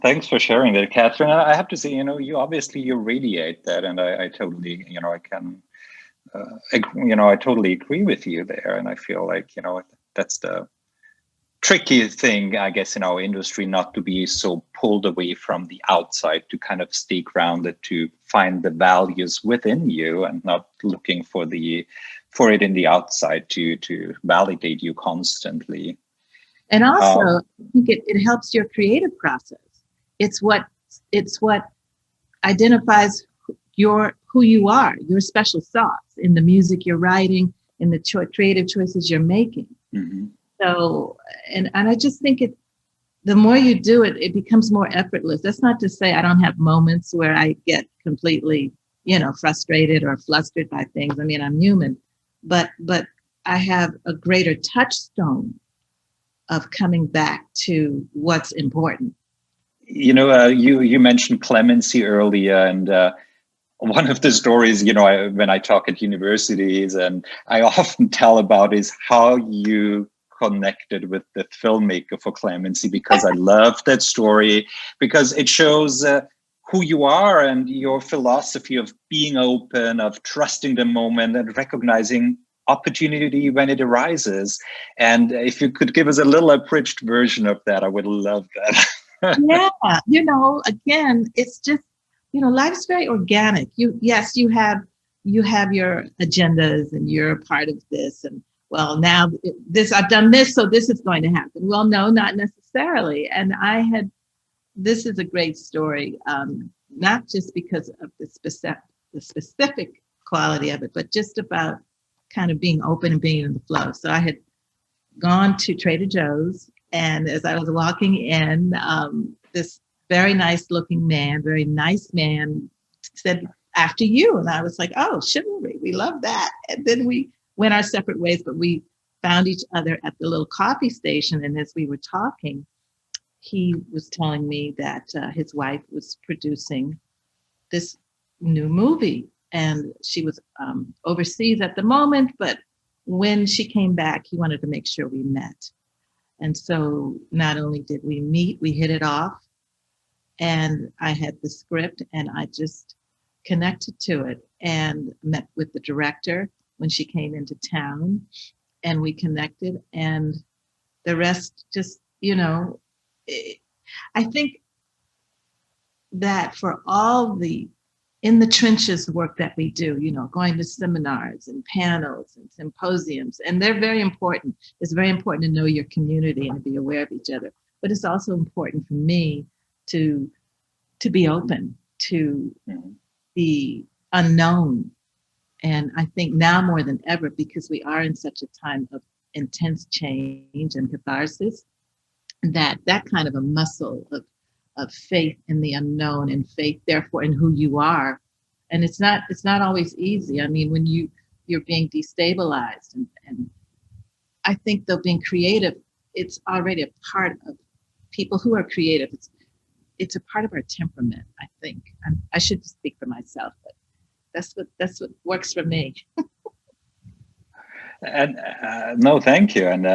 Thanks for sharing that, Kathryn. I have to say, you radiate that, and I totally, I can, I totally agree with you there, and I feel like, that's the tricky thing, I guess, in our industry, not to be so pulled away from the outside, to kind of stay grounded, to find the values within you, and not looking for it in the outside to validate you constantly. And also, I think it helps your creative process. It's what identifies who you are, your special sauce in the music you're writing, in the creative choices you're making. Mm-hmm. So, and I just think the more you do it, it becomes more effortless. That's not to say I don't have moments where I get completely, frustrated or flustered by things. I mean, I'm human, but I have a greater touchstone of coming back to what's important. You mentioned clemency earlier, and one of the stories, when I talk at universities, and I often tell about, is how you connected with the filmmaker for Clemency, because I love that story, because it shows who you are and your philosophy of being open, of trusting the moment, and recognizing opportunity when it arises. And if you could give us a little abridged version of that, I would love that. Yeah, again, it's just, life's very organic. You have your agendas, and you're a part of this, and well, now I've done this, so this is going to happen. Well, no, not necessarily. And this is a great story, not just because of the specific quality of it, but just about kind of being open and being in the flow. So I had gone to Trader Joe's, and as I was walking in, this very nice man said, "After you." And I was like, "Oh, chivalry, we love that." And then we went our separate ways, but we found each other at the little coffee station. And as we were talking, he was telling me that his wife was producing this new movie, and she was overseas at the moment, but when she came back, he wanted to make sure we met. And so not only did we meet, we hit it off, and I had the script, and I just connected to it and met with the director when she came into town, and we connected, and the rest just, I think that for all the in the trenches work that we do, going to seminars and panels and symposiums, and they're very important. It's very important to know your community and be aware of each other. But it's also important for me to be open to the unknown. And I think now more than ever, because we are in such a time of intense change and catharsis, that kind of a muscle of faith in the unknown, and faith therefore in who you are. And it's not always easy. I mean, when you're being destabilized, and I think though being creative, it's already a part of people who are creative. It's a part of our temperament, I think. I should speak for myself, but that's what works for me. And no, thank you. And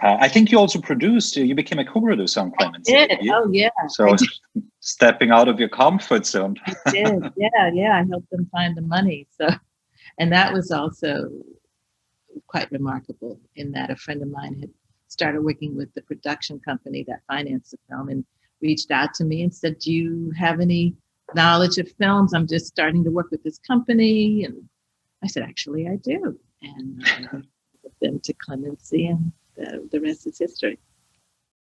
I think you also you became a co-producer on Clemency. I did. Oh, yeah. So stepping out of your comfort zone. I did. Yeah. I helped them find the money. So, and that was also quite remarkable, in that a friend of mine had started working with the production company that financed the film, and reached out to me and said, "Do you have any knowledge of films? I'm just starting to work with this company." And I said, "Actually, I do." And I took them to Clemency, and the rest is history.